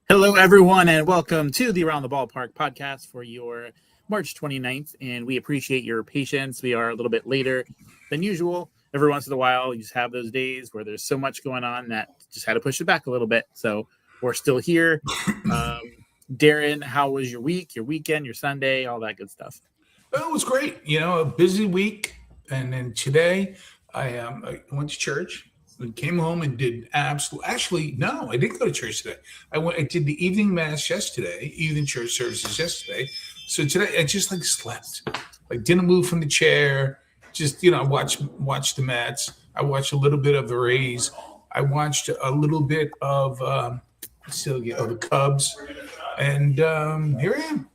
Hello, everyone, and welcome to the Around the Ballpark podcast for your March 29th, and we appreciate your patience. We are a little bit later than usual. Every once in a while, you just have those days where there's so much going on that just had to push it back a little bit. So we're still here. Darren, how was your week, your weekend, your Sunday, all that good stuff? Well, it was great. A busy week. And then today I went to church and came home and did actually, no, I didn't go to church today. I did the evening mass yesterday, evening church services yesterday. So today I just slept, didn't move from the chair. Just, watched the Mets. I watched a little bit of the Rays. I watched a little bit of the Cubs. And here I am.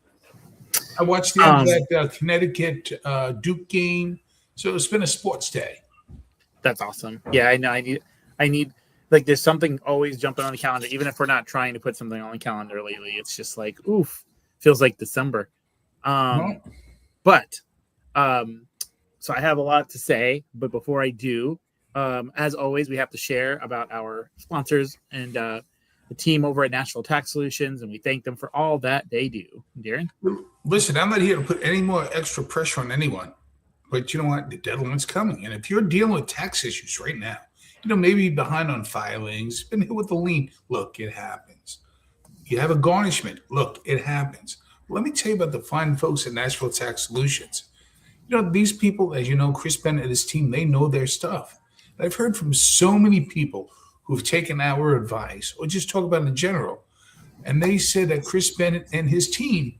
I watched that Connecticut Duke game. So it's been a sports day. That's awesome. Yeah, I know. I need there's something always jumping on the calendar, even if we're not trying to put something on the calendar lately. It's just oof, feels like December. So I have a lot to say, but before I do, as always, we have to share about our sponsors and the team over at Nashville Tax Solutions, and we thank them for all that they do. Darren? Listen, I'm not here to put any more extra pressure on anyone, but you know what? The deadline's coming, and if you're dealing with tax issues right now, maybe behind on filings, been hit with a lien, look, it happens. You have a garnishment, look, it happens. Let me tell you about the fine folks at Nashville Tax Solutions. These people, as you know, Chris Bennett and his team, they know their stuff. And I've heard from so many people who've taken our advice or just talk about it in general. And they said that Chris Bennett and his team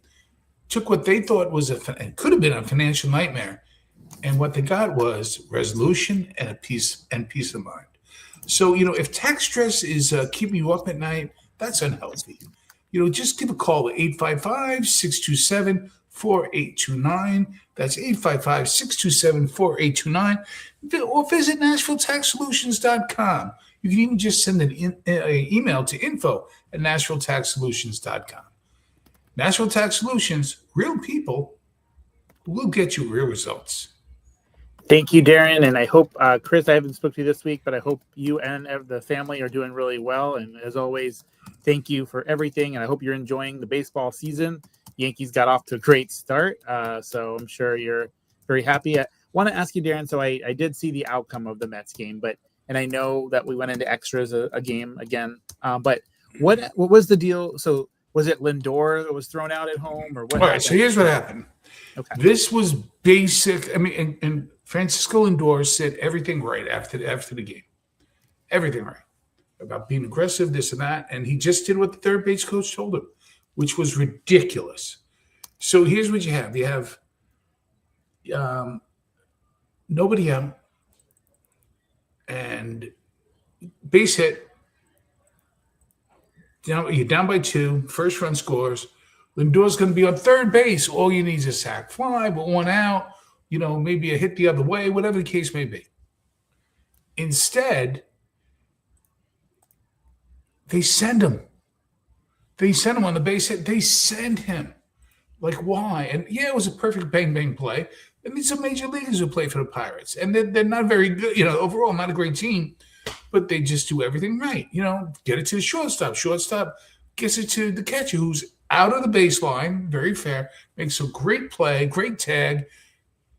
took what they thought was it could have been a financial nightmare. And what they got was resolution and peace of mind. So, if tax stress is keeping you up at night, that's unhealthy. Just give a call at 855-627-4829. That's 855-627-4829. Or visit NashvilleTaxSolutions.com. You can even just send an email to info@NashvilleTaxSolutions.com. Nashville Tax Solutions, real people will get you real results. Thank you, Darren. And I hope, Chris, I haven't spoken to you this week, but I hope you and the family are doing really well. And as always, thank you for everything. And I hope you're enjoying the baseball season. Yankees got off to a great start. So I'm sure you're very happy. I want to ask you, Darren, so I did see the outcome of the Mets game, and I know that we went into extras a game again. But what was the deal? So was it Lindor that was thrown out at home, or what? All right, so here's what happened. Okay. This was basic. I mean, and Francisco Lindor said everything right after the game. Everything right about being aggressive, this and that. And he just did what the third base coach told him, which was ridiculous. So here's what you have. You have nobody out and base hit. You're down by 2. First run scores. Lindor's going to be on third base. All you need is a sac fly, but 1 out. Maybe a hit the other way, whatever the case may be. Instead, they send him. They send him on the base hit. They send him. Why? And yeah, it was a perfect bang play. I mean, some major leaguers who play for the Pirates, and they're not very good. Overall, not a great team, but they just do everything right. Get it to the shortstop. Shortstop gets it to the catcher, who's out of the baseline, very fair, makes a great play, great tag.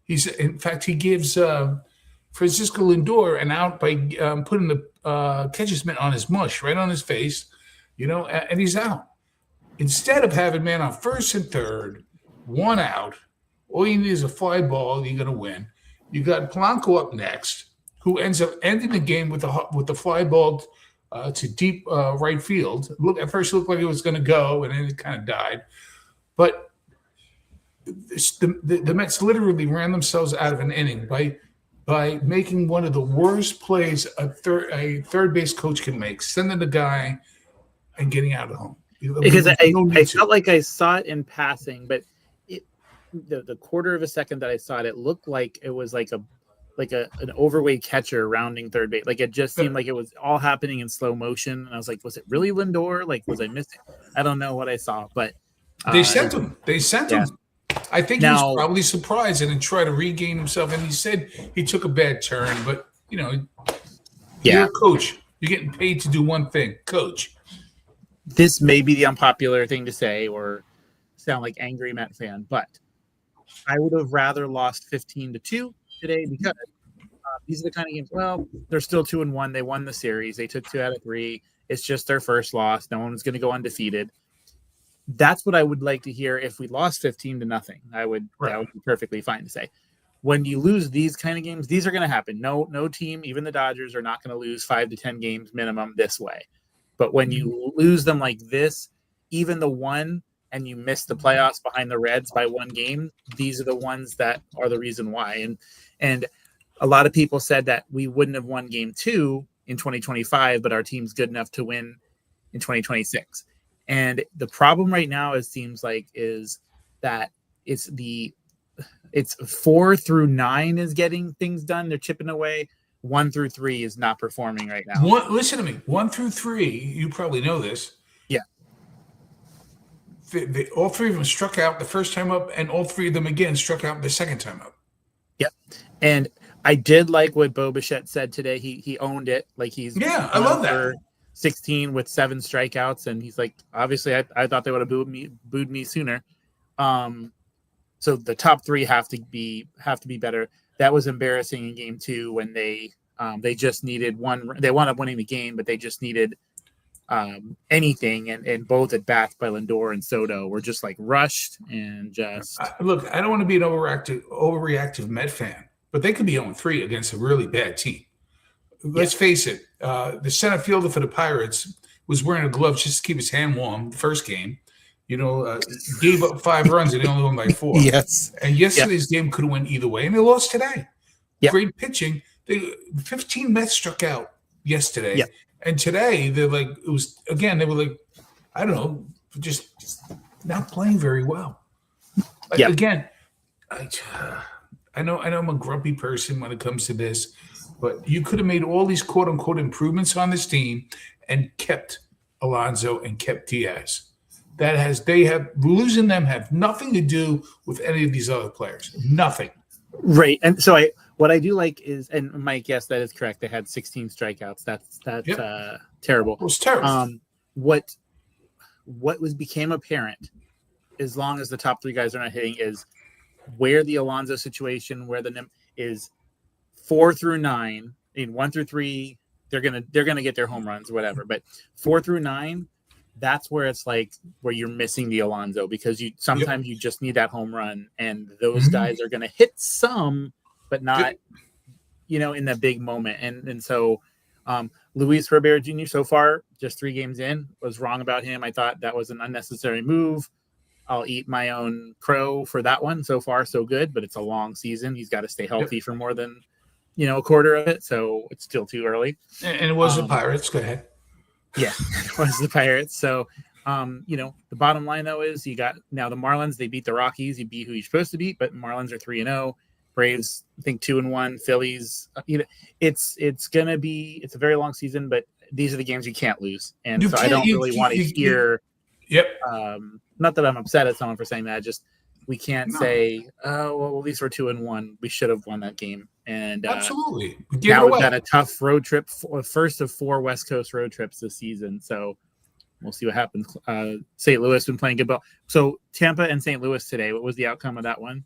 He gives Francisco Lindor an out by putting the catcher's mitt on his mush, right on his face, and he's out. Instead of having man on first and third, 1 out, all you need is a fly ball, you're going to win. You got Polanco up next, who ends up ending the game with the fly ball to deep right field. At first it looked like it was going to go, and then it kind of died. But the Mets literally ran themselves out of an inning by making one of the worst plays a third base coach can make, sending the guy and getting out of home. Because No I need to. felt like I saw it in passing, but the quarter of a second that I saw it, it looked like it was like an overweight catcher rounding third base. Like it just seemed like it was all happening in slow motion. And I was like, was it really Lindor? Like, was I missing? I don't know what I saw, but They sent him. They sent yeah. him. I think he was Now, probably surprised and then tried to regain himself. And he said he took a bad turn, but you're a coach. You're getting paid to do one thing, coach. This may be the unpopular thing to say or sound like angry Met fan, but I would have rather lost 15-2 today because these are the kind of games. Well, they're still 2-1. They won the series. They took 2 out of 3. It's just their first loss. No one's going to go undefeated. That's what I would like to hear. If we lost 15-0, that would be perfectly fine to say. When you lose these kind of games, these are going to happen. No team, even the Dodgers, are not going to lose 5 to 10 games minimum this way. But when you lose them like this, even the one, and you miss the playoffs behind the Reds by 1 game, these are the ones that are the reason why. And a lot of people said that we wouldn't have won game 2 in 2025, but our team's good enough to win in 2026. And the problem right now, it seems like, is that it's 4 through 9 is getting things done. They're chipping away. 1 through 3 is not performing right now. Listen to me. 1 through 3, you probably know this. Yeah. All 3 of them struck out the first time up, and all 3 of them again struck out the second time up. Yep. And I did like what Bo Bichette said today. He owned it. Like I love that. 16 with 7 strikeouts, and he's like, obviously, I thought they would have booed me sooner. So the top 3 have to be better. That was embarrassing in game 2 when they just needed one. They wound up winning the game, but they just needed anything, and both at bats by Lindor and Soto were just like rushed and just. Look, I don't want to be an overreactive Met fan, but they could be 0-3 against a really bad team. Let's face it. The center fielder for the Pirates was wearing a glove just to keep his hand warm the first game. Gave up 5 runs and they only won by 4. Yes. And yesterday's game could have went either way, and they lost today. Yep. Great pitching. 15 Mets struck out yesterday. Yep. And today, they were like, I don't know, just not playing very well. Yep. Again, I know I'm a grumpy person when it comes to this, but you could have made all these quote-unquote improvements on this team and kept Alonso and kept Diaz. Losing them have nothing to do with any of these other players. Nothing. Right. And so what I do like is, and Mike, yes, that is correct. They had 16 strikeouts. That's terrible. It was terrible. What became apparent, as long as the top 3 guys are not hitting, is where the Alonso situation, where the is 4 through 9, in 1 through 3, they're gonna get their home runs or whatever. But 4 through 9, that's where it's like where you're missing the Alonso, because you sometimes you just need that home run, and those guys are gonna hit some, but not in that big moment. And so Luis Robert Jr. so far, just 3 games in, was wrong about him. I thought that was an unnecessary move. I'll eat my own crow for that one. So far, so good, but it's a long season. He's got to stay healthy for more than a quarter of it, so it's still too early. And it was the Pirates. Go ahead. Yeah, it was the Pirates. So, the bottom line, though, is you got now the Marlins. They beat the Rockies. You beat who you're supposed to beat, but Marlins are 3-0. Braves, I think, 2-1. Phillies, it's a very long season, but these are the games you can't lose. And I don't really want to hear. Yep. Not that I'm upset at someone for saying that. Just we can't say, oh, well, at least we're 2-1. We should have won that game. And absolutely, now we've got a tough road trip, first of 4 West Coast road trips this season. So we'll see what happens. St. Louis been playing good ball. So Tampa and St. Louis today. What was the outcome of that one?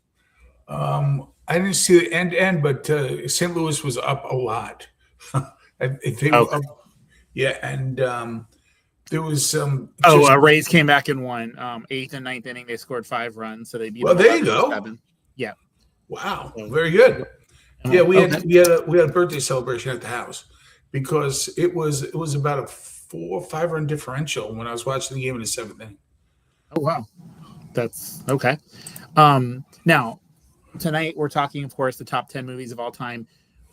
I didn't see the end, but St. Louis was up a lot. They were up, yeah, and there was some. Rays came back and won. 8th and 9th inning, they scored 5 runs, so they beat. Well, there you go. 7. Yeah. Wow. Very good. Yeah, we had a birthday celebration at the house because it was about a 4 or 5 run differential when I was watching the game in the 7th inning. Oh wow, that's okay. Now tonight we're talking, of course, the top 10 movies of all time.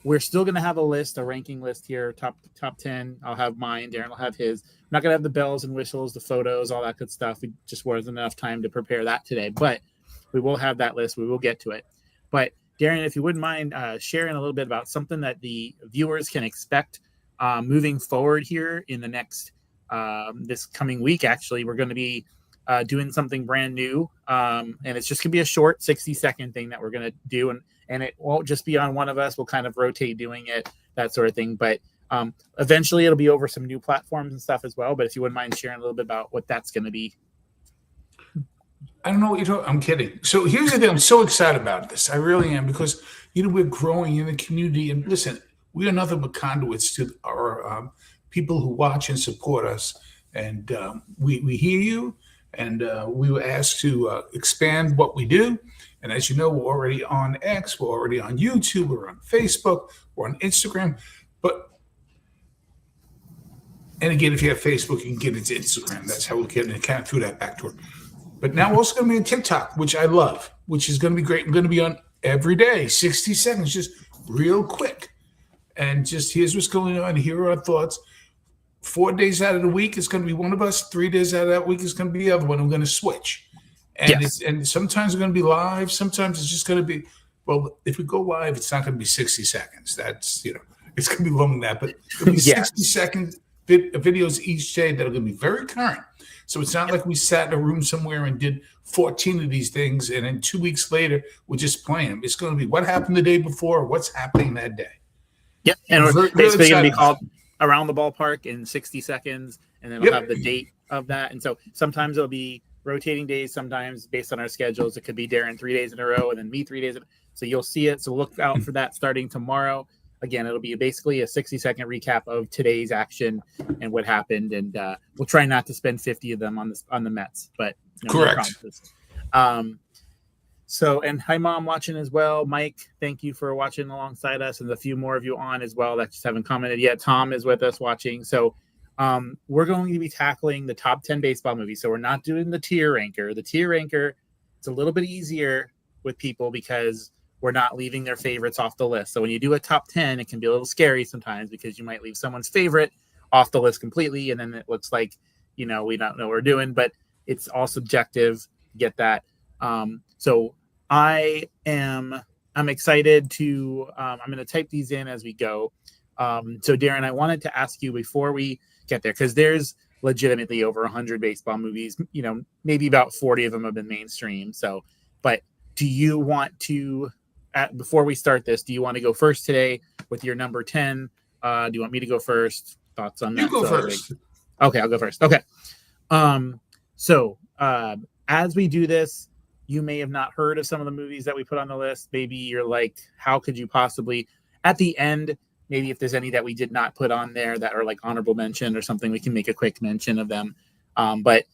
we're still going to have a ranking list here, top 10. I'll have mine. Darren will have his. I'm not going to have the bells and whistles, the photos, all that good stuff. It just wasn't enough time to prepare that today, but we will have that list. We will get to it. But Darren, if you wouldn't mind sharing a little bit about something that the viewers can expect moving forward here in the next this coming week. Actually, we're going to be doing something brand new, and it's just going to be a short 60-second thing that we're going to do, and it won't just be on one of us. We'll kind of rotate doing it, that sort of thing. But eventually, it'll be over some new platforms and stuff as well. But if you wouldn't mind sharing a little bit about what that's going to be. I don't know what you're talking. I'm kidding. So here's the thing. I'm so excited about this. I really am, because we're growing in the community. And listen, we are nothing but conduits to our people who watch and support us. And we hear you, and we were asked to expand what we do. And as you know, we're already on X, we're already on YouTube, we're on Facebook, we're on Instagram. And again, if you have Facebook, you can get into Instagram. That's how we get an account through that back door. But now we're also going to be on TikTok, which I love, which is going to be great. I'm going to be on every day, 60 seconds, just real quick. And just here's what's going on. Here are our thoughts. 4 days out of the week, it's going to be one of us. 3 days out of that week, it's going to be the other one. I'm going to switch. And Yes. and sometimes we're going to be live. Sometimes it's just going to be, well, if we go live, it's not going to be 60 seconds. That's, it's going to be longer than that. But it'll be 60-second videos each day that are going to be very current. So it's not like we sat in a room somewhere and did 14 of these things, and then 2 weeks later, we're just playing them. It's going to be what happened the day before, what's happening that day. Yep. And we're basically going to be called Around the Ballpark in 60 seconds, and then we'll have the date of that. And so sometimes it'll be rotating days, sometimes based on our schedules. It could be Darren 3 days in a row and then me 3 days. So you'll see it. So look out for that starting tomorrow. Again, it'll be basically a 60-second recap of today's action and what happened. And we'll try not to spend 50 of them on the Mets, but correct. So, and hi, Mom, watching as well. Mike, thank you for watching alongside us, and a few more of you on as well that just haven't commented yet. Tom is with us watching. So we're going to be tackling the top 10 baseball movies. So we're not doing the tier ranker. The tier ranker, it's a little bit easier with people because we're not leaving their favorites off the list. So when you do a top 10, it can be a little scary sometimes because you might leave someone's favorite off the list completely, and then it looks like, we don't know what we're doing, but it's all subjective. Get that. So I'm excited to, I'm going to type these in as we go. So Darren, I wanted to ask you before we get there, because there's legitimately over 100 baseball movies, maybe about 40 of them have been mainstream. So, but do you want to, before we start this, do you want to go first today with your number 10? Do you want me to go first? Thoughts on that? You go first. Okay, I'll go first. Okay. So as we do this, you may have not heard of some of the movies that we put on the list. Maybe you're like, how could you possibly, at the end, maybe if there's any that we did not put on there that are like honorable mention or something, we can make a quick mention of them. But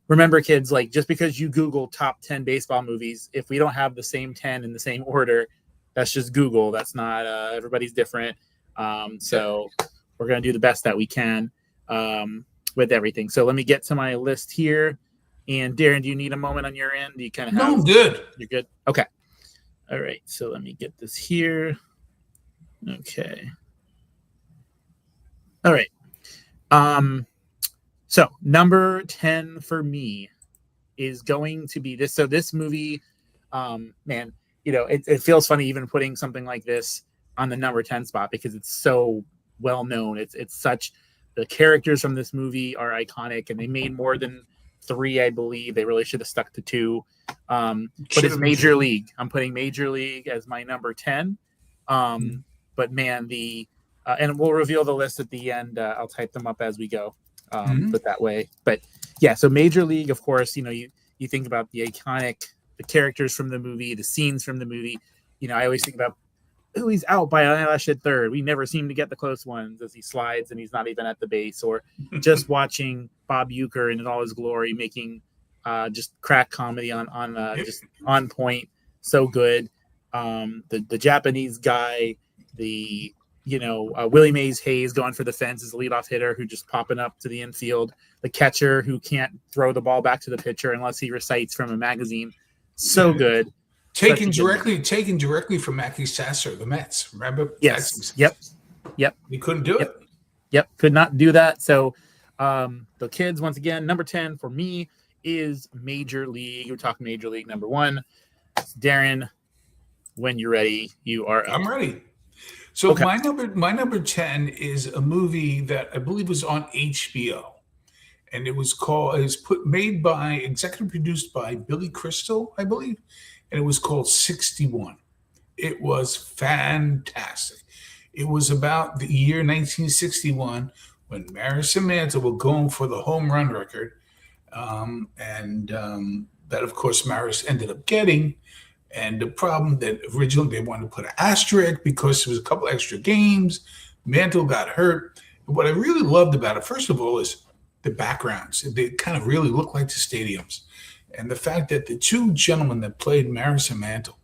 remember, kids, like, just because you Google top 10 baseball movies, if we don't have the same 10 in the same order, that's just Google. That's not, everybody's different. So we're going to do the best that we can with everything. So let me get to my list here. And Darren, do you need a moment on your end? Do you kind of have? No, I'm good. You're good? Okay. All right. So let me get this here. Okay. All right. So number 10 for me is going to be this. So this movie, man, it feels funny even putting something like this on the number 10 spot because it's so well known. It's such, the characters from this movie are iconic, and they made more than 3, I believe. They really should have stuck to 2. But it's Major League. I'm putting Major League as my number 10. But man, and we'll reveal the list at the end. I'll type them up as we go. But that way. But yeah, so Major League, of course, you think about the characters from the movie, the scenes from the movie. I always think about, he's out by an eyelash at third. We never seem to get the close ones as he slides and he's not even at the base. Or just watching Bob Uecker in all his glory, making just crack comedy on just on point, so good. The Japanese guy, Willie Mays Hayes going for the fence as a leadoff hitter who just popping up to the infield. The catcher who can't throw the ball back to the pitcher unless he recites from a magazine. So good. Taken directly from Mackey Sasser, the Mets. Remember? Yes. Yep. He couldn't do it. Yep. Could not do that. So the kids, once again, number 10 for me is Major League. We're talking Major League number 1. Darren, when you're ready, you are up. I'm ready. So my number 10 is a movie that I believe was on HBO. And it was executive produced by Billy Crystal, I believe. And it was called 61. It was fantastic. It was about the year 1961 when Maris and Mantle were going for the home run record. That, of course, Maris ended up getting. And the problem that originally they wanted to put an asterisk because there was a couple extra games. Mantle got hurt. But what I really loved about it, first of all, is the backgrounds. They kind of really look like the stadiums. And the fact that the two gentlemen that played Maris and Mantle,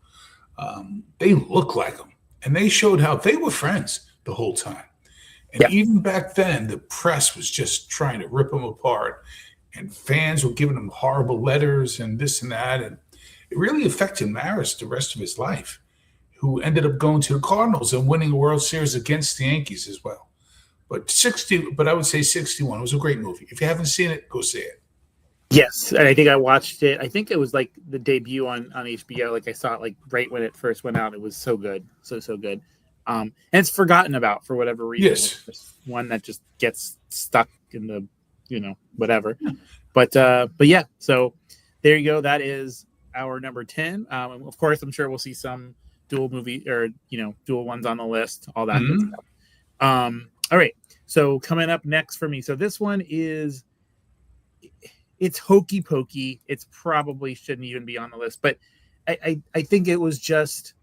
they look like them. And they showed how they were friends the whole time. And even back then, the press was just trying to rip them apart. And fans were giving them horrible letters and this and that. And it really affected Maris the rest of his life, who ended up going to the Cardinals and winning a World Series against the Yankees as well. But I would say 61 was a great movie. If you haven't seen it, go see it. Yes, and I think I watched it. I think it was like the debut on HBO. Like I saw it like right when it first went out. It was so good, so good. And it's forgotten about for whatever reason. Yes, it's one that just gets stuck in the, whatever. But yeah. So there you go. That is our number 10. Of course, I'm sure we'll see some dual movie or dual ones on the list. All that good stuff. All right. So coming up next for me. So this one is. It's hokey pokey. It's probably shouldn't even be on the list, but I think it was just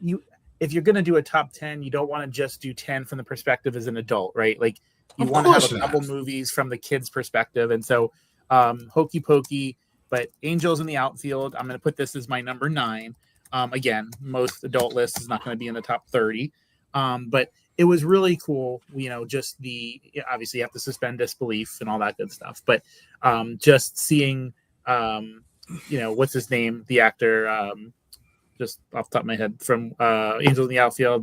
you. If you're going to do a top 10, you don't want to just do 10 from the perspective as an adult, right? Like you want to have a couple movies from the kids' perspective. And so hokey pokey, but Angels in the Outfield. I'm going to put this as my number 9. Again, most adult lists is not going to be in the top 30. But it was really cool, just obviously you have to suspend disbelief and all that good stuff. But just seeing, what's his name? The actor, just off the top of my head from Angels in the Outfield.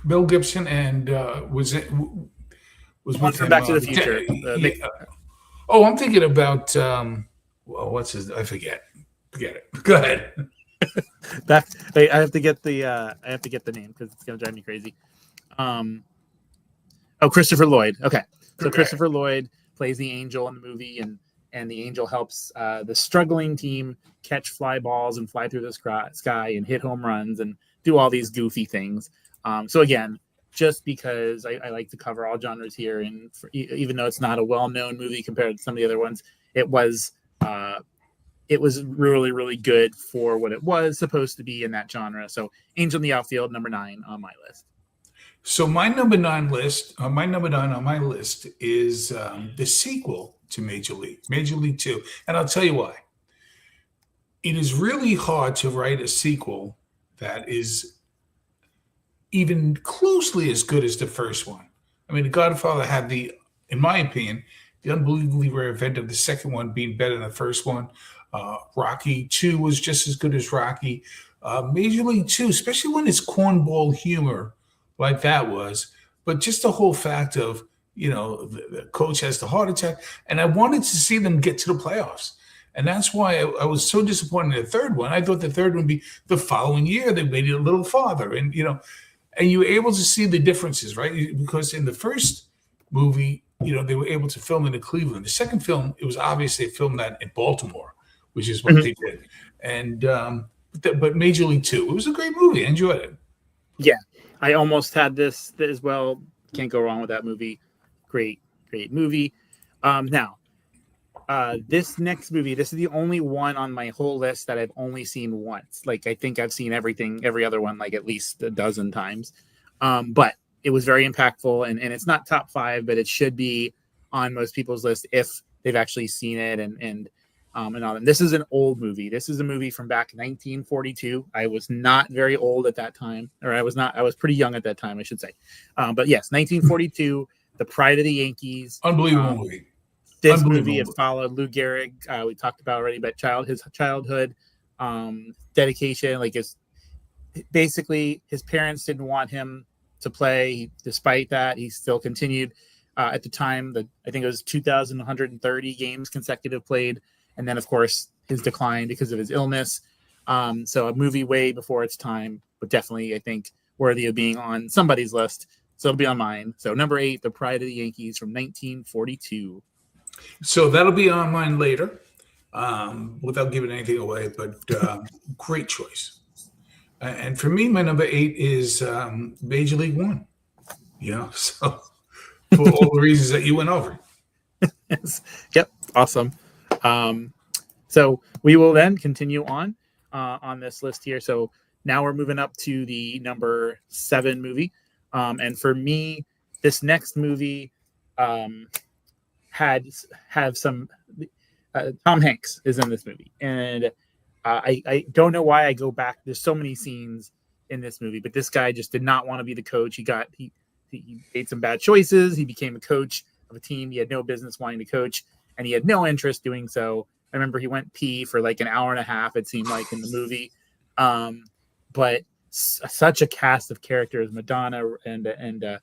Bill Gibson and was from Back to the Future. I'm thinking about, what's his, I forget. Forget it. Go ahead. I have to get the name because it's gonna drive me crazy. Christopher Lloyd. Okay. So Christopher Lloyd plays the angel in the movie, and the angel helps the struggling team catch fly balls and fly through the sky and hit home runs and do all these goofy things. So again, just because I like to cover all genres here, and even though it's not a well-known movie compared to some of the other ones, it was really, really good for what it was supposed to be in that genre. So Angel in the Outfield, number 9 on my list. So my number 9 on my list is the sequel to Major League 2. And I'll tell you why. It is really hard to write a sequel that is even closely as good as the first one. I mean, The Godfather had in my opinion, the unbelievably rare event of the second one being better than the first one. Rocky 2 was just as good as Rocky. Major League 2, especially when it's cornball humor like that was, but just the whole fact of, the coach has the heart attack. And I wanted to see them get to the playoffs. And that's why I was so disappointed in the third one. I thought the third one would be the following year. They made it a little farther. And, and you were able to see the differences, right? Because in the first movie, they were able to film it in Cleveland. The second film, it was obvious they filmed that in Baltimore, which is what they did. And but Major League 2, it was a great movie. I enjoyed it. Yeah, I almost had this as well. Can't go wrong with that movie. Great movie. Now, this next movie, this is the only one on my whole list that I've only seen once. Like I think I've seen every other one like at least a dozen times. But it was very impactful, and it's not top 5, but it should be on most people's list if they've actually seen it and all. And this is an old movie. This is a movie from back 1942. I was not very old at that time, or I was pretty young at that time, I should say. But yes, 1942, The Pride of the Yankees. Unbelievable movie. This movie, it followed Lou Gehrig. We talked about already, but his childhood, dedication. Like basically his parents didn't want him to play. Despite that, he still continued. At the time, I think it was 2,130 games consecutive played, and then of course his decline because of his illness. So a movie way before its time, but definitely I think worthy of being on somebody's list. So it'll be on mine. So number 8, The Pride of the Yankees from 1942. So that'll be on mine later, without giving anything away, but great choice. And for me, my number 8 is Major League One. So for all the reasons that you went over. Yes. Yep. Awesome. So we will then continue on this list here. So now we're moving up to the number 7 movie. And for me, this next movie have some Tom Hanks is in this movie. And I don't know why I go back. There's so many scenes in this movie, but this guy just did not want to be the coach. He made some bad choices. He became a coach of a team he had no business wanting to coach, and he had no interest doing so. I remember he went pee for like an hour and a half, it seemed like, in the movie. But such a cast of characters, Madonna and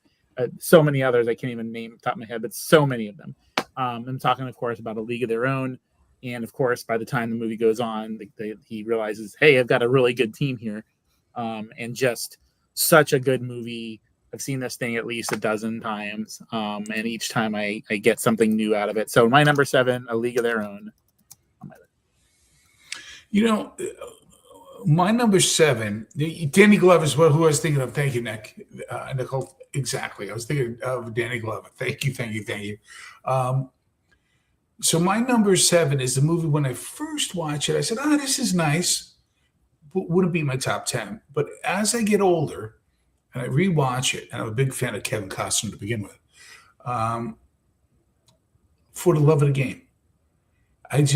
so many others I can't even name off the top of my head, but so many of them. I'm talking, of course, about A League of Their Own. And, of course, by the time the movie goes on, he realizes, hey, I've got a really good team here. And just such a good movie. I've seen this thing at least a dozen times. And each time I get something new out of it. So my number 7, A League of Their Own. My number 7, Danny Glover is who I was thinking of. Thank you, Nick. Nicole, exactly. I was thinking of Danny Glover. Thank you. So my number 7 is the movie. When I first watched it, I said, this is nice, but wouldn't be my top 10. But as I get older and I rewatch it, and I'm a big fan of Kevin Costner to begin with, For the Love of the Game. It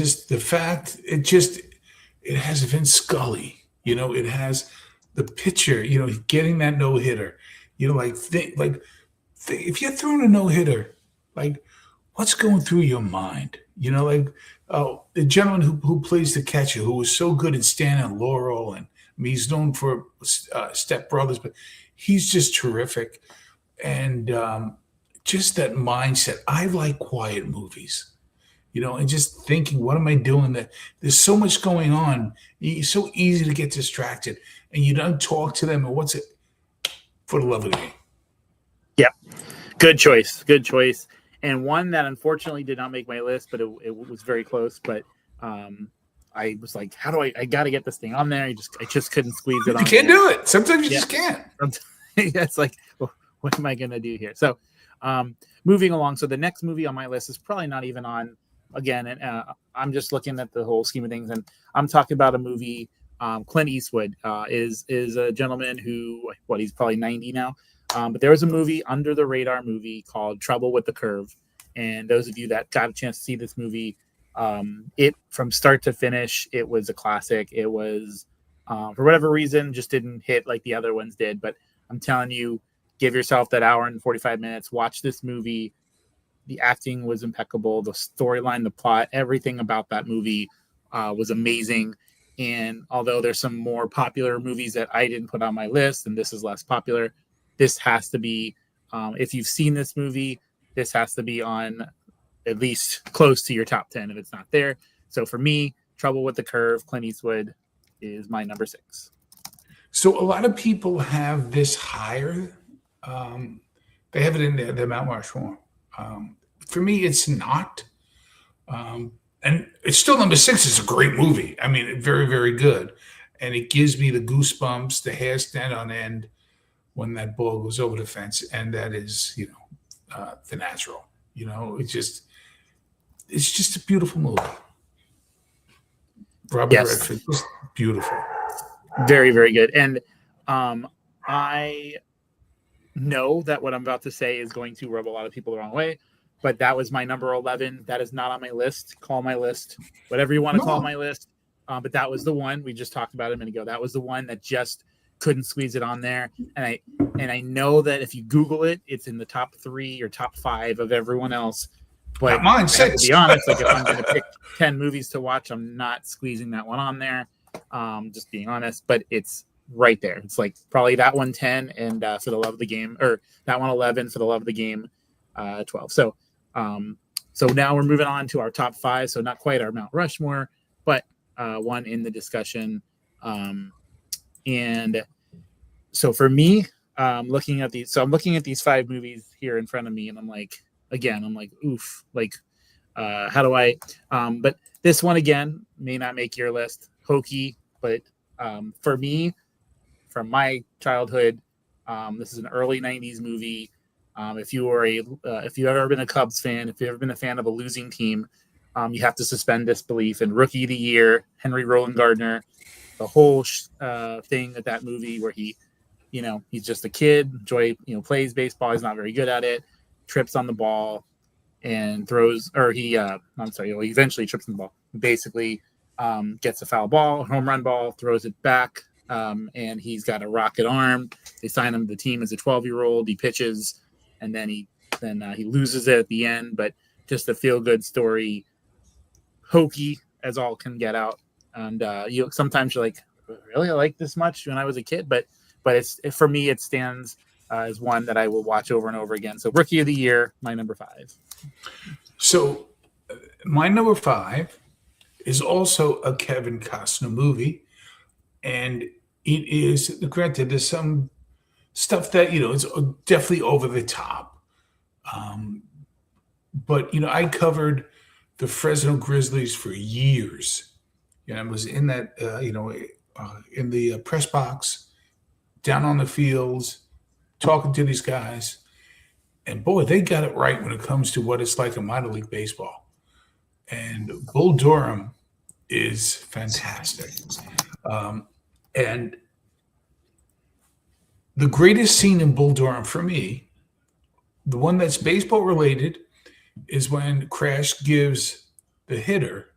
has Vince Scully, it has the pitcher, getting that no-hitter, if you're throwing a no-hitter, like, what's going through your mind? The gentleman who plays the catcher, who was so good at Stan and Laurel, and he's known for Step Brothers, but he's just terrific. And just that mindset. I like quiet movies. And just thinking, what am I doing? That there's so much going on. It's so easy to get distracted, and you don't talk to them. And what's it? For the Love of the Game. Yeah, good choice. And one that unfortunately did not make my list, but it was very close. But I was like, how do I got to get this thing on there? I just couldn't squeeze it on. You can't do it. Sometimes you just can't. It's like, well, what am I going to do here? So moving along. So the next movie on my list is probably not even on. Again, and I'm just looking at the whole scheme of things, and I'm talking about a movie. Clint Eastwood is a gentleman who, he's probably 90 now. But there was a movie, under the radar movie, called Trouble with the Curve. And those of you that got a chance to see this movie, it from start to finish, it was a classic. It was, for whatever reason, just didn't hit like the other ones did. But I'm telling you, give yourself that hour and 45 minutes, watch this movie. The acting was impeccable. The storyline, the plot, everything about that movie was amazing. And although there's some more popular movies that I didn't put on my list, and this is less popular, this has to be, if you've seen this movie, this has to be on at least close to your top 10 if it's not there. So for me, Trouble with the Curve, Clint Eastwood is my number 6. So a lot of people have this higher. They have it in their Mount Rushmore. For me, it's not. And it's still number 6. It's a great movie. I mean, very, very good. And it gives me the goosebumps, the hair stand on end when that ball goes over the fence. And that is, The Natural. It's just a beautiful movie. Robert Redford, just beautiful. Very, very good. And I know that what I'm about to say is going to rub a lot of people the wrong way, but that was my number 11. That is not on my list. Call my list whatever you want to call my list. But that was the one we just talked about a minute ago. That was the one that just couldn't squeeze it on there. And I know that if you Google it, it's in the top 3 or top 5 of everyone else. But mine, 6. To be honest, like if I'm going to pick 10 movies to watch, I'm not squeezing that one on there. just being honest, but it's right there. It's like probably that one 10 and For the Love of the Game, or that one 11, For the Love of the Game 12. So now we're moving on to our top 5. So not quite our Mount Rushmore, but one in the discussion. And so for me, looking at these 5 movies here in front of me, and I'm like, oof, like, how do I, but this one again may not make your list, hokey, but for me, from my childhood, this is an early 90s movie. If you've ever been a Cubs fan, if you've ever been a fan of a losing team, you have to suspend disbelief. And Rookie of the Year, Henry Roland Gardner, the whole thing at that movie where he, he's just a kid, plays baseball. He's not very good at it, trips on the ball and throws, or he eventually trips on the ball. Basically, gets a foul ball, home run ball, throws it back, and he's got a rocket arm. They sign him to the team as a 12-year-old. He pitches, and then he loses it at the end. But just a feel-good story, hokey as all can get out. And sometimes you're like, really, I like this much when I was a kid, but for me, it stands as one that I will watch over and over again. So Rookie of the Year, my number 5. So my number 5 is also a Kevin Costner movie, and it is, granted, there's some stuff that it's definitely over the top, but I covered the Fresno Grizzlies for years. I was in that in the press box, down on the fields, talking to these guys, and boy, they got it right when it comes to what it's like in minor league baseball. And Bull Durham is fantastic. And the greatest scene in Bull Durham for me, the one that's baseball related, is when Crash gives the hitter,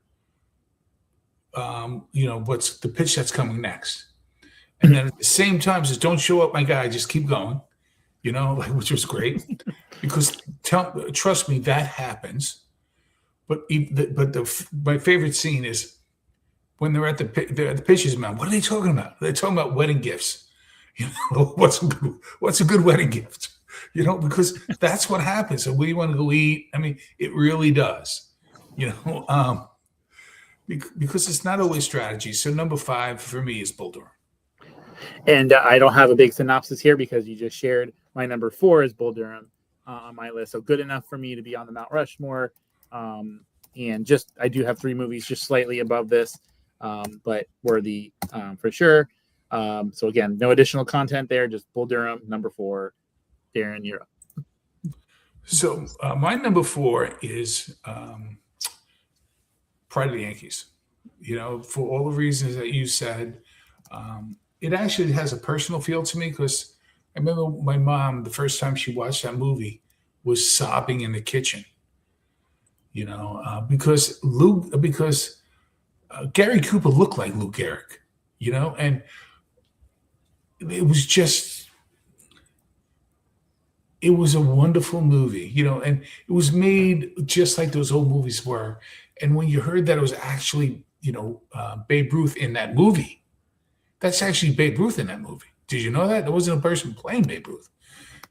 what's the pitch that's coming next. And then at the same time says, "Don't show up, my guy, just keep going," which was great because trust me, that happens. But my favorite scene is when they're at the pitcher's mound. What are they talking about? They're talking about wedding gifts. What's a good wedding gift? Because that's what happens. So we want to go eat. I mean, it really does. Because it's not always strategy. So number 5 for me is Bull Durham. And I don't have a big synopsis here because you just shared my number 4 is Bull Durham on my list. So good enough for me to be on the Mount Rushmore. And I do have 3 movies just slightly above this, but worthy for sure. So again, no additional content there, just Bull Durham, number 4. Darren, you're up. So my number 4 is Pride of the Yankees. For all the reasons that you said, it actually has a personal feel to me because I remember my mom, the first time she watched that movie, was sobbing in the kitchen. Because Gary Cooper looked like Lou Gehrig, and it was just, it was a wonderful movie, and it was made just like those old movies were. And when you heard that it was actually, Babe Ruth in that movie, that's actually Babe Ruth in that movie. Did you know that? There wasn't a person playing Babe Ruth.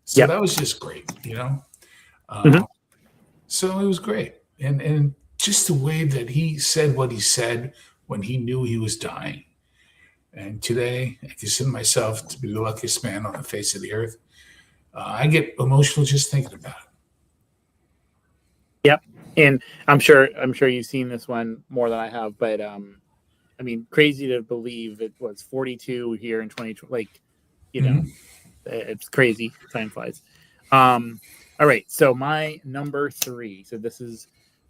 So That was just great, So it was great. And just the way that he said what he said when he knew he was dying. And today, I consider myself to be the luckiest man on the face of the earth. I get emotional just thinking about it. Yep. And I'm sure you've seen this one more than I have, but I mean, crazy to believe it was 42 here in 2020. Like, it's crazy. Time flies. All right. So my number 3. So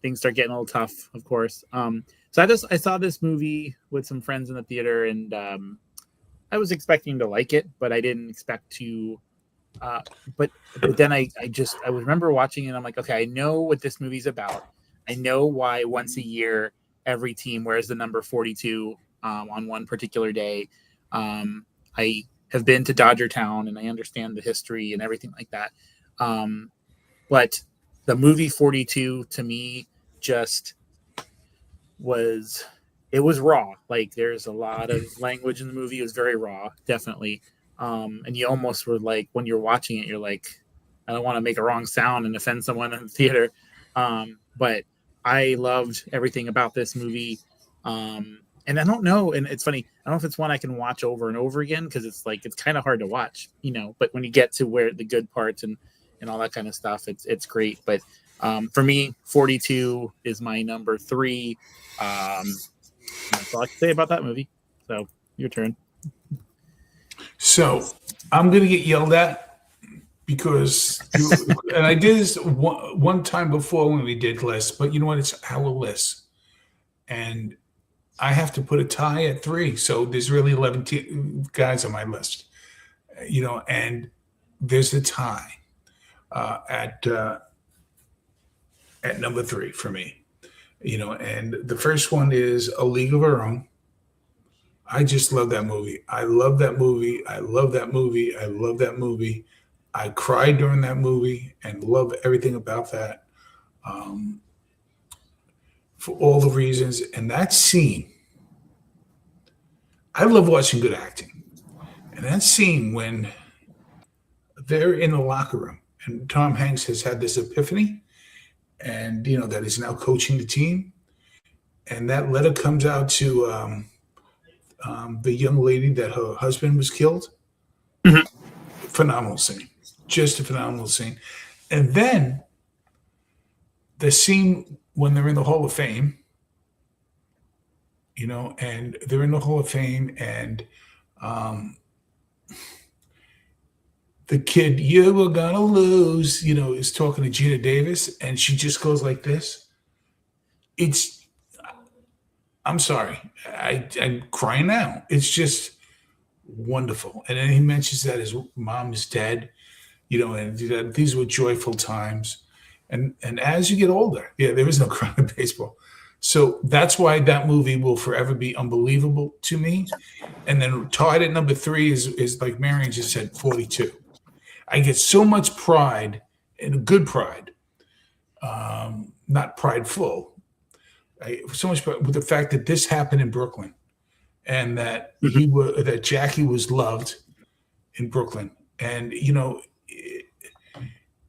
things start getting a little tough, of course. So I saw this movie with some friends in the theater, and I was expecting to like it, but I didn't expect to. But then I remember watching it. And I'm like, okay, I know what this movie's about. I know why once a year every team wears the number 42 on one particular day. I have been to Dodger Town and I understand the history and everything like that. But the movie 42 to me just was it was raw. Like there's a lot of language in the movie. It was very raw, definitely. And you almost were like, when you're watching it, you're like, I don't want to make a wrong sound and offend someone in the theater. But I loved everything about this movie. And I don't know, and it's funny, I don't know if it's one I can watch over and over again, because it's like, it's kind of hard to watch, but when you get to where the good parts and all that kind of stuff, it's great. But for me, 42 is my number 3. That's all I can say about that movie. So your turn. So I'm going to get yelled at because, and I did this one time before when we did lists, but you know what? It's our list. And I have to put a tie at 3. So there's really 11 guys on my list, and there's a tie at number 3 for me, and the first one is A League of Our Own. I just love that movie. I love that movie. I love that movie. I love that movie. I cried during that movie and love everything about that, for all the reasons. And that scene, I love watching good acting. And that scene when they're in the locker room and Tom Hanks has had this epiphany and, that he's now coaching the team. And that letter comes out to the young lady that her husband was killed. Mm-hmm. Phenomenal scene. Just a phenomenal scene. And then the scene when they're in the Hall of Fame, and they're in the Hall of Fame and the kid, you were gonna lose, is talking to Gina Davis, and she just goes like this. I'm sorry, I'm crying now. It's just wonderful. And then he mentions that his mom is dead, and these were joyful times. And as you get older, there is no crying in baseball. So that's why that movie will forever be unbelievable to me. And then tied at number 3 is like Marion just said, 42. I get so much pride, and good pride, not prideful. So much pride with the fact that this happened in Brooklyn, and that that Jackie was loved in Brooklyn, and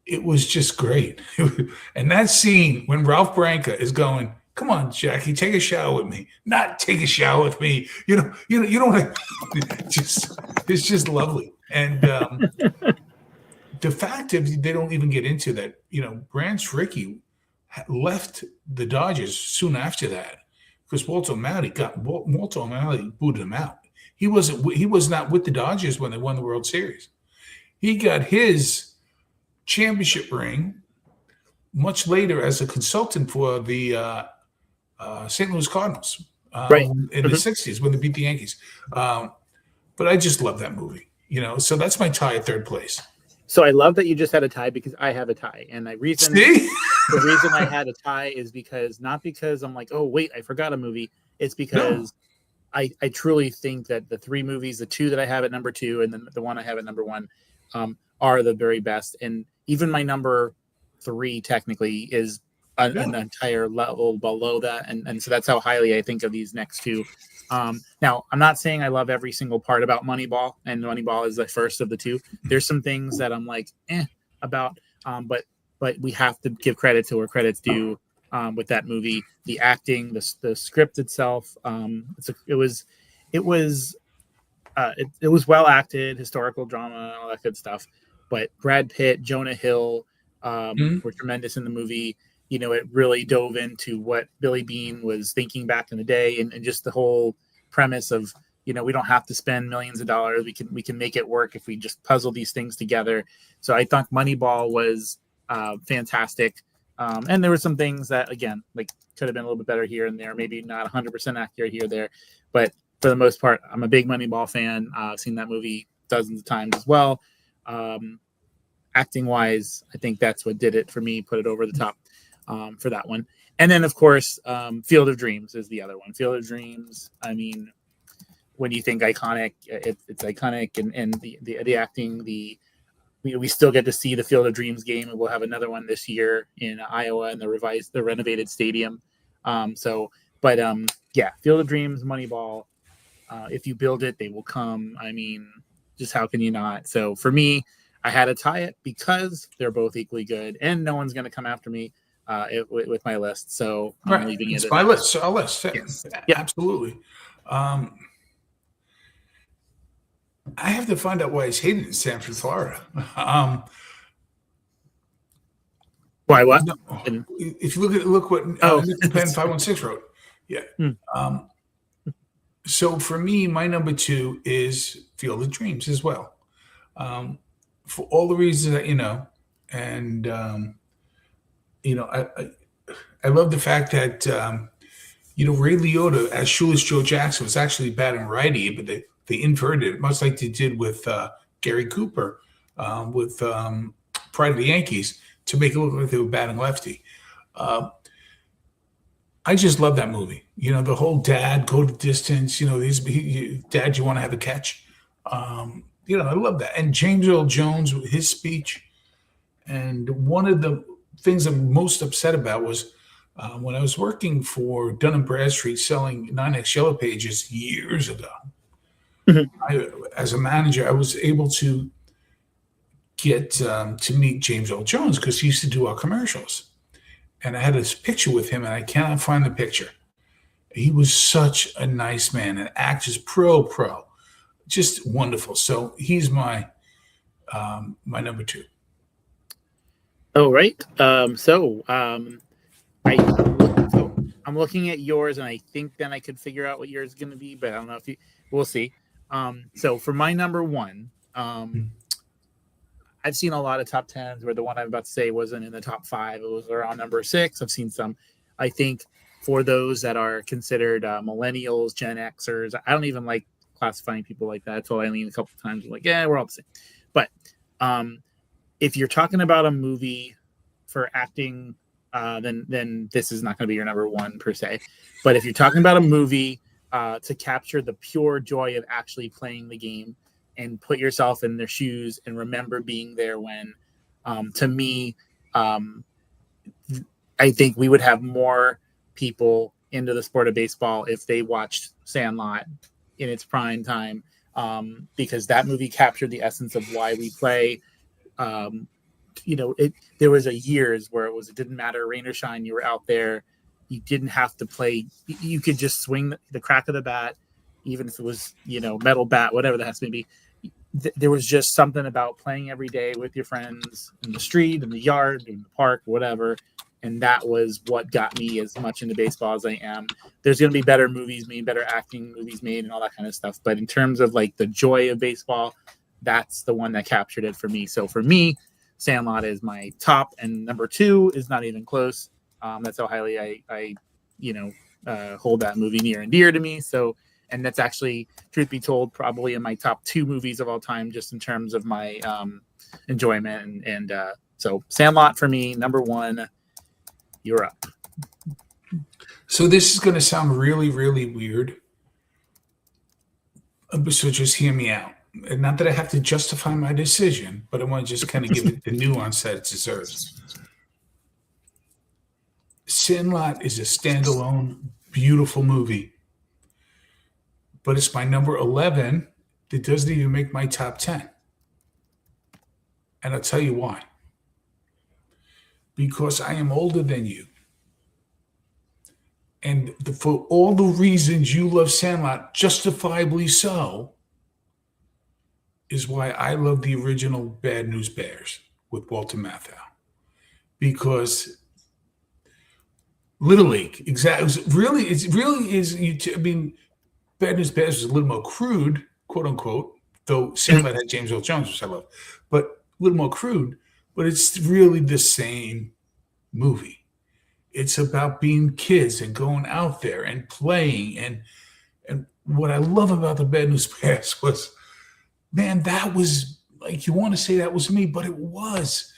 it was just great. And that scene when Ralph Branca is going, "Come on, Jackie, take a shower with me." Not take a shower with me. You don't want to. It's just lovely. And the fact that they don't even get into that, Branch Rickey left the Dodgers soon after that because Walter O'Malley booted him out. He was not with the Dodgers when they won the World Series. He got his championship ring much later as a consultant for the St. Louis Cardinals in the 60s when they beat the Yankees. But I just love that movie, so that's my tie at 3rd place. So I love that you just had a tie, because I have a tie. And the reason I had a tie is not because I'm like, oh, wait, I forgot a movie. It's because I truly think that the 3 movies, the 2 that I have at number 2 and then the one I have at number 1, are the very best. And even my number 3 technically is an entire level below that. And so that's how highly I think of these next 2. Now, I'm not saying I love every single part about Moneyball, and Moneyball is the first of the 2. There's some things that I'm like, about, but we have to give credit to where credit's due with that movie. The acting, the script itself, it was well acted, historical drama, all that good stuff. But Brad Pitt, Jonah Hill were tremendous in the movie. It really dove into what Billy Beane was thinking back in the day, and just the whole premise of, we don't have to spend millions of dollars. We can make it work if we just puzzle these things together. So I thought Moneyball was fantastic. And there were some things that, again, like could have been a little bit better here and there, maybe not 100% accurate here or there. But for the most part, I'm a big Moneyball fan. I've seen that movie dozens of times as well. Acting wise, I think that's what did it for me, put it over the top. For that one. And then of course Field of Dreams is the other one. Field of Dreams, I mean, when you think iconic, it's iconic, and the acting, we still get to see the Field of Dreams game, and we'll have another one this year in Iowa in the renovated stadium. So But yeah, Field of Dreams, Moneyball. If you build it, they will come. I mean, just how can you not? So for me, I had to tie it because they're both equally good, and no one's going to come after me with my list. So I'm leaving it. It's my list. Our list. Yes. Yeah, absolutely. I have to find out why he's hated in Sanford, Florida. Why what? No, if you look what Nickel Pen 516 wrote. Yeah. So for me, my number 2 is Field of Dreams as well. For all the reasons that you know, and I love the fact that Ray Liotta as Shoeless Joe Jackson was actually batting righty, but they inverted it, much like they did with Gary Cooper with Pride of the Yankees, to make it look like they were batting lefty. I just love that movie. The whole dad, go to distance, dad, you want to have a catch? I love that. And James Earl Jones, his speech. And one of the things I'm most upset about was when I was working for Dun & Bradstreet selling 9X Yellow Pages years ago. As a manager, I was able to get to meet James Earl Jones because he used to do our commercials. And I had this picture with him, and I cannot find the picture. He was such a nice man, an actor's pro, just wonderful. So he's my number 2. Oh, right. So I'm looking at yours, and I think then I could figure out what yours is going to be, but I don't know if we'll see. So for my number 1, I've seen a lot of top 10s where the one I'm about to say wasn't in the top 5. It was around number 6. I've seen some. I think for those that are considered millennials, Gen Xers, I don't even like classifying people like that. I told Eileen a couple of times, like, yeah, we're all the same. But if you're talking about a movie for acting, then this is not going to be your number 1 per se. But if you're talking about a movie to capture the pure joy of actually playing the game, and put yourself in their shoes and remember being there when, to me, I think we would have more people into the sport of baseball if they watched Sandlot in its prime time, because that movie captured the essence of why we play. There was years where it didn't matter, rain or shine, you were out there. You didn't have to play. You could just swing the crack of the bat, even if it was, metal bat, whatever that has to be. There was just something about playing every day with your friends in the street, in the yard, in the park, whatever. And that was what got me as much into baseball as I am. There's going to be better movies made, better acting movies made, and all that kind of stuff. But in terms of like the joy of baseball, that's the one that captured it for me. So for me, Sandlot is my top, and number 2 is not even close. That's how highly I hold that movie near and dear to me. So, and that's actually, truth be told, probably in my top 2 movies of all time, just in terms of my enjoyment. And so Sandlot for me, number 1. You're up. So this is going to sound really, really weird. So just hear me out. And not that I have to justify my decision, but I want to just kind of give it the nuance that it deserves. Sandlot is a standalone, beautiful movie. But it's my number 11 that doesn't even make my top 10. And I'll tell you why. Because I am older than you. And for all the reasons you love Sandlot, justifiably so, is why I love the original Bad News Bears with Walter Matthau. Because Little League, exactly. It really is. Bad News Bears was a little more crude, quote unquote, though Sandlot had James Earl Jones, which I love, but a little more crude. But it's really the same movie. It's about being kids and going out there and playing. And what I love about the Bad News Bears was, man, that was like, you want to say that was me, but it was.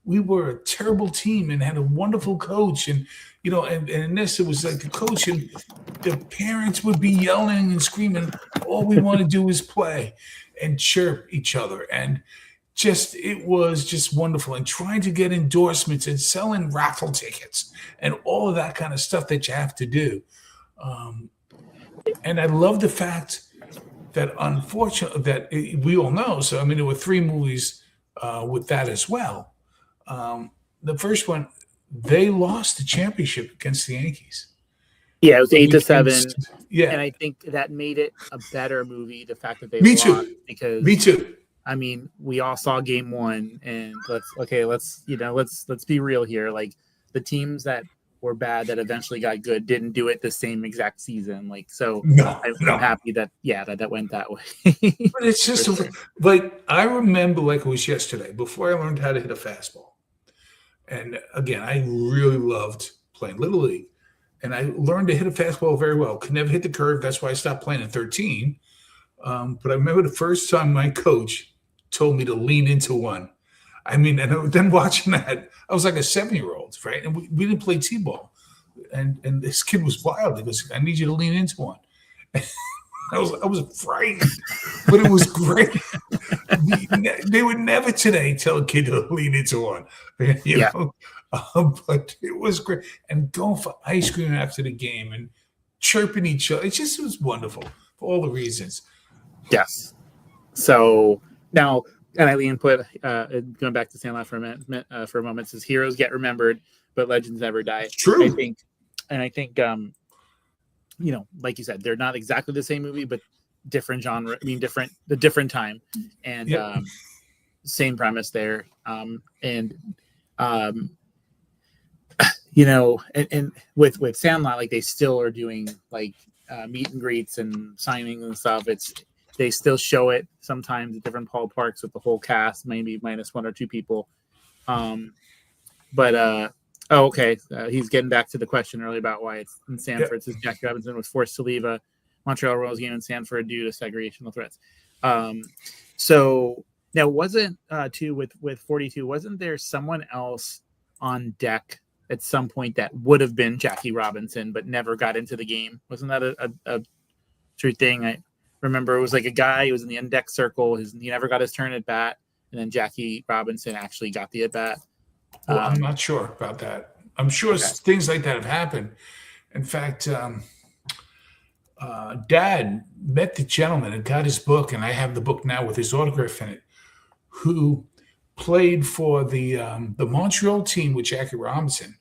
We were a terrible team and had a wonderful coach. And, and in this, it was like the coach and the parents would be yelling and screaming. All we want to do is play and chirp each other. And it was just wonderful. And trying to get endorsements and selling raffle tickets and all of that kind of stuff that you have to do. And I love the fact that, unfortunately, we all know. So, I mean, there were 3 movies with that as well. The first one, they lost the championship against the Yankees. Yeah, it was 8-7. Yeah, and I think that made it a better movie. The fact that they me lost, too. because Me too. I mean, we all saw Game 1, and let's be real here. Like, the teams that were bad that eventually got good didn't do it the same exact season. Like, so No, I'm happy that that went that way. But it's just sure. like, I remember like it was yesterday before I learned how to hit a fastball. And again, I really loved playing Little League. And I learned to hit a fastball very well. Could never hit the curve. That's why I stopped playing at 13. But I remember the first time my coach told me to lean into one. I mean, and then watching that, I was like a 7-year-old, right? And we didn't play T-ball. And this kid was wild. He goes, I need you to lean into one. I was frightened, but it was great. They would never today tell a kid to lean into one, you know. But it was great. And going for ice cream after the game and chirping each other, it was wonderful for all the reasons. Yes. So now, and Eileen put, going back to Sandlot for a moment, says heroes get remembered, but legends never die. True. I think, you know, like you said, they're not exactly the same movie, but different genre. I mean, different time, and same premise there. You know, and with Sandlot, like, they still are doing like meet and greets and signings and stuff. They still show it sometimes at different ballparks with the whole cast, maybe minus 1 or 2 people. Okay. He's getting back to the question earlier about why it's in Sanford. It says Jackie Robinson was forced to leave a Montreal Royals game in Sanford due to segregational threats. So now, wasn't too with 42? Wasn't there someone else on deck at some point that would have been Jackie Robinson but never got into the game? Wasn't that a true thing? I remember it was like a guy who was in the index circle. He never got his turn at bat, and then Jackie Robinson actually got the at bat. Well, I'm not sure about that. I'm sure things like that have happened. In fact, Dad met the gentleman and got his book, and I have the book now with his autograph in it, who played for the Montreal team with Jackie Robinson,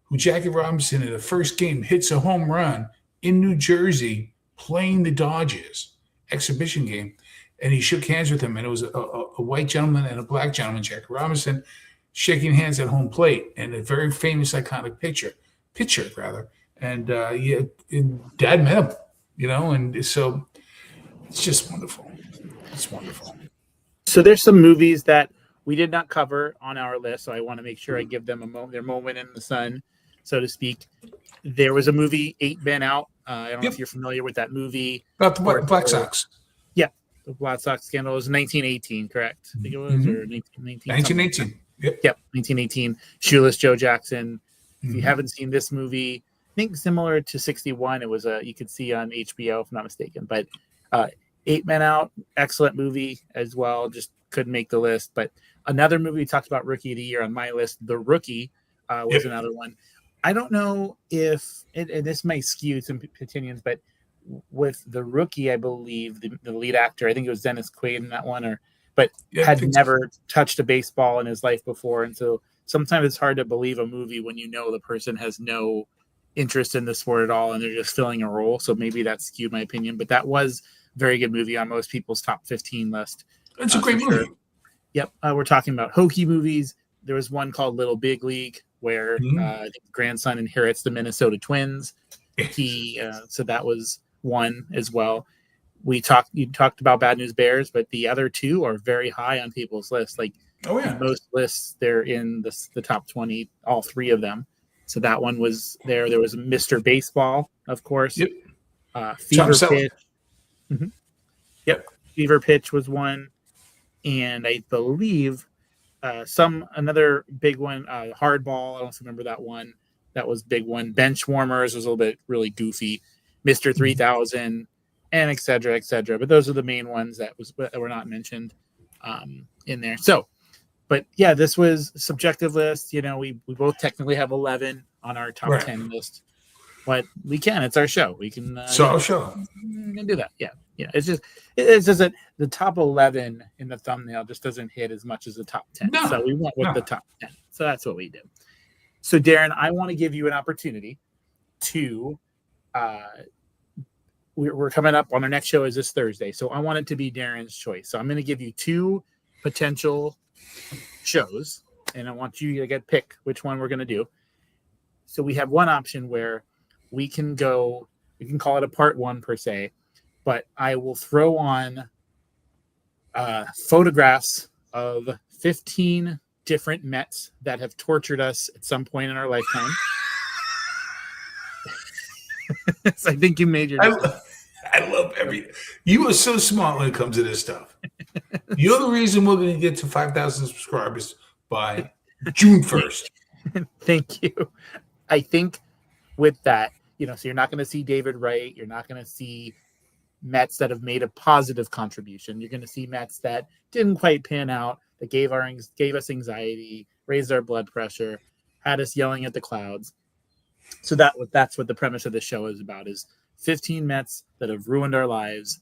who Jackie Robinson in the first game hits a home run in New Jersey playing the Dodgers exhibition game. And he shook hands with him, and it was a white gentleman and a black gentleman, Jackie Robinson, shaking hands at home plate, and a very famous, iconic pitcher. And Dad met him, you know, and so it's just wonderful. It's wonderful. So there's some movies that we did not cover on our list, so I want to make sure I give them their moment in the sun, so to speak. There was a movie, 8 Men Out. I don't know if you're familiar with that movie. About the Black Sox. Yeah, the Black Sox scandal. It was 1918, correct? I think it was, or 1918. 1918. Yep, 1918. Shoeless Joe Jackson. If you haven't seen this movie, I think similar to 61, it was you could see on HBO, if I'm not mistaken. But 8 Men Out, excellent movie as well. Just couldn't make the list. But another movie we talked about, Rookie of the Year on my list, The Rookie was another one. I don't know if, and this might skew some opinions, but with The Rookie, I believe the lead actor, I think it was Dennis Quaid in that one, had never touched a baseball in his life before. And so sometimes it's hard to believe a movie when you know the person has no interest in the sport at all and they're just filling a role. So maybe that skewed my opinion, but that was a very good movie on most people's top 15 list. It's a great movie. Yep. We're talking about hokey movies. There was one called Little Big League where I think the grandson inherits the Minnesota Twins. So that was one as well. You talked about Bad News Bears, but the other 2 are very high on people's lists. Like most lists, they're in the top 20, all 3 of them. So that one was there. There was Mr. Baseball, of course. Yep. Fever Pitch. Mm-hmm. Yep. Fever Pitch was one. And I believe another big one, Hardball. I don't remember that one. That was big one. Bench Warmers was a little bit really goofy. Mr. 3000. And et cetera, et cetera. But those are the main ones that were not mentioned in there. So, but yeah, this was a subjective list. You know, we both technically have 11 on our top 10 list. But we can. It's our show. We can. So I'll show. We can do that. Yeah. It's just that the top 11 in the thumbnail just doesn't hit as much as the top 10. No, so we went with no. the top 10. So that's what we do. So Darren, I want to give you an opportunity to. We're coming up on our next show is this Thursday. So I want it to be Darren's choice. So I'm going to give you 2 potential shows, and I want you to pick which one we're going to do. So we have one option where we can call it a part 1 per se, but I will throw on photographs of 15 different Mets that have tortured us at some point in our lifetime. So I think you made your. I love everything. You are so smart when it comes to this stuff. You're the reason we're going to get to 5,000 subscribers by June 1st. Thank you. I think with that, so you're not going to see David Wright. You're not going to see Mets that have made a positive contribution. You're going to see Mets that didn't quite pan out, that gave us anxiety, raised our blood pressure, had us yelling at the clouds. So that's what the premise of the show is about, is 15 Mets that have ruined our lives.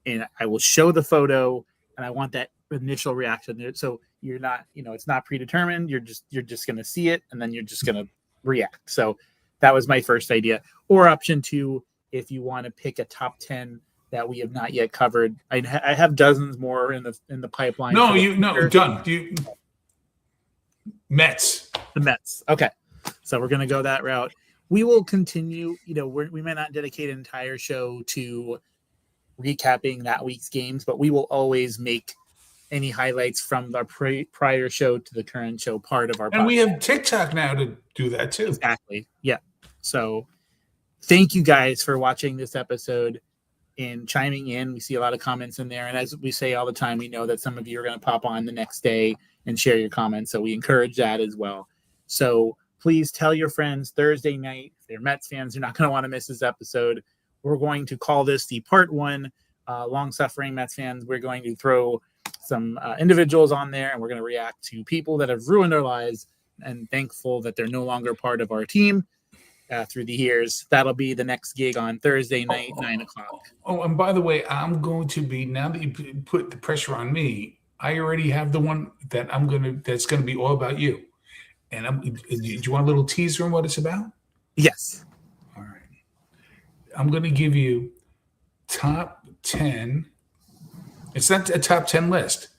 And I will show the photo, and I want that initial reaction. So you're not, it's not predetermined. You're just going to see it, and then you're just going to react. So that was my first idea. Or option 2, if you want to pick a top 10 that we have not yet covered. I have dozens more in the pipeline. Done. Mets. The Mets. Okay. So we're going to go that route. We will continue, we may not dedicate an entire show to recapping that week's games, but we will always make any highlights from our prior show to the current show part of our podcast. And we have TikTok now to do that too. Exactly. Yeah. So thank you guys for watching this episode and chiming in. We see a lot of comments in there. And as we say all the time, we know that some of you are going to pop on the next day and share your comments. So we encourage that as well. So please tell your friends Thursday night. If they're Mets fans, you're not going to want to miss this episode. We're going to call this the part 1 long-suffering Mets fans. We're going to throw some individuals on there, and we're going to react to people that have ruined our lives, and thankful that they're no longer part of our team through the years. That'll be the next gig on Thursday night, 9 o'clock. Oh, and by the way, I'm going to be, now that you put the pressure on me, I already have the one that that's going to be all about you. And do you want a little teaser on what it's about? Yes. All right. I'm going to give you top 10. It's not a top 10 list,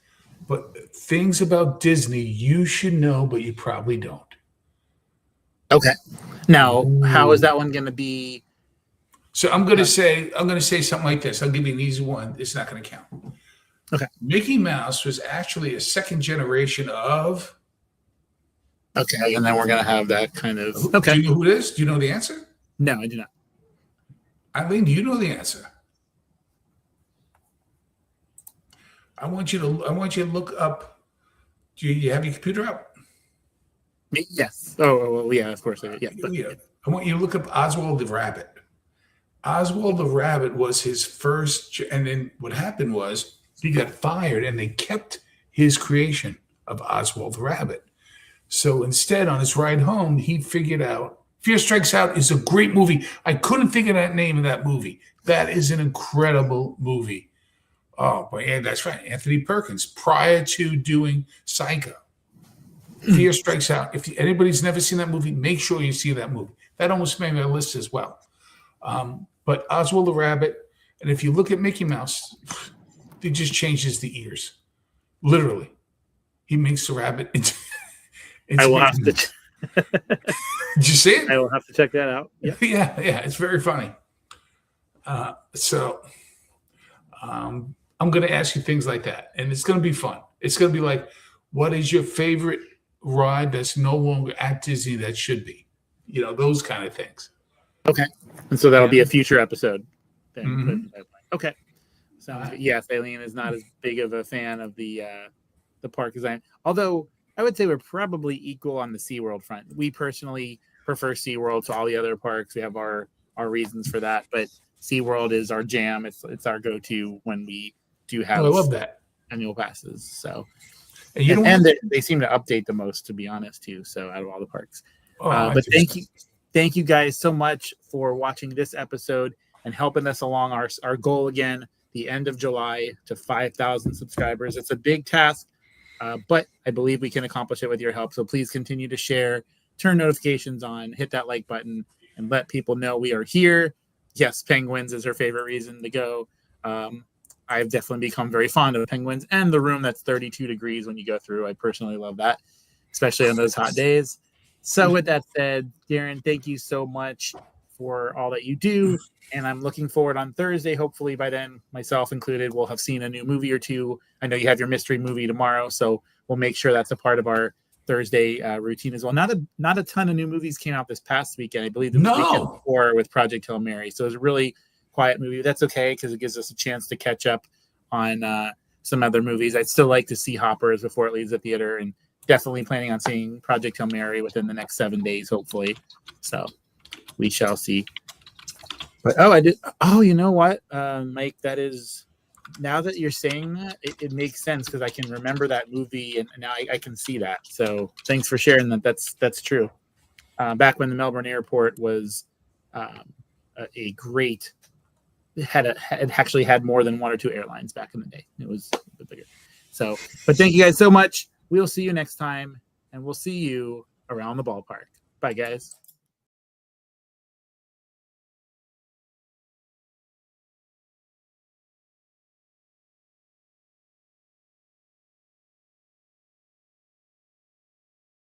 but things about Disney you should know, but you probably don't. Okay. Now, how is that one going to be? So I'm going to say something like this. I'll give you an easy one. It's not going to count. Okay. Mickey Mouse was actually a second generation of. Okay, and then we're going to have that kind of. Okay. Do you know who it is? Do you know the answer? No, I do not. Eileen, do you know the answer? I want you to look up. Do you have your computer up? Yes. Oh, yeah, of course. Yeah. I want you to look up Oswald the Rabbit. Oswald the Rabbit was his first, and then what happened was he got fired, and they kept his creation of Oswald the Rabbit. So instead, on his ride home, he figured out Fear Strikes Out is a great movie. I couldn't think of that name of that movie. That is an incredible movie. Oh, but yeah, that's right. Anthony Perkins, prior to doing Psycho. Fear Strikes Out. If anybody's never seen that movie, make sure you see that movie. That almost made my list as well. But Oswald the Rabbit, and if you look at Mickey Mouse, it just changes the ears. Literally. He makes the rabbit into I will have to. Did you see it? I will have to check that out. Yeah. Yeah, it's very funny. So I'm going to ask you things like that, and it's going to be fun. It's going to be like, what is your favorite ride that's no longer at Disney that should be? Those kind of things. Okay. And so that'll be a future episode. Mm-hmm. Okay. So yes, Aileen is not as big of a fan of the park design, although I would say we're probably equal on the SeaWorld front. We personally prefer SeaWorld to all the other parks. We have our reasons for that, but SeaWorld is our jam. It's our go-to when we do have I love that. Annual passes. So, and they seem to update the most, to be honest, too. So out of all the parks, but thank you guys so much for watching this episode and helping us along our goal again, the end of July, to 5,000 subscribers. It's a big task, but I believe we can accomplish it with your help. So please continue to share, turn notifications on, hit that like button, and let people know we are here. Yes, Penguins is her favorite reason to go. I've definitely become very fond of the Penguins and the room that's 32 degrees when you go through. I personally love that, especially on those hot days. So with that said, Darren, thank you so much for all that you do. And I'm looking forward on Thursday. Hopefully by then, myself included, we'll have seen a new movie or two. I know you have your mystery movie tomorrow, so we'll make sure that's a part of our Thursday routine as well. Not a ton of new movies came out this past weekend. I believe the weekend before with Project Hail Mary. So it was a really quiet movie. That's okay because it gives us a chance to catch up on some other movies. I'd still like to see Hoppers before it leaves the theater, and definitely planning on seeing Project Hail Mary within the next 7 days, hopefully. So we shall see. But you know what, Mike, that is, now that you're saying that, it makes sense because I can remember that movie and now I can see that. So thanks for sharing that. That's true. Back when the Melbourne airport was a great, it actually had more than one or two airlines back in the day. It was a bit bigger. So, but thank you guys so much. We'll see you next time, and we'll see you around the ballpark. Bye, guys.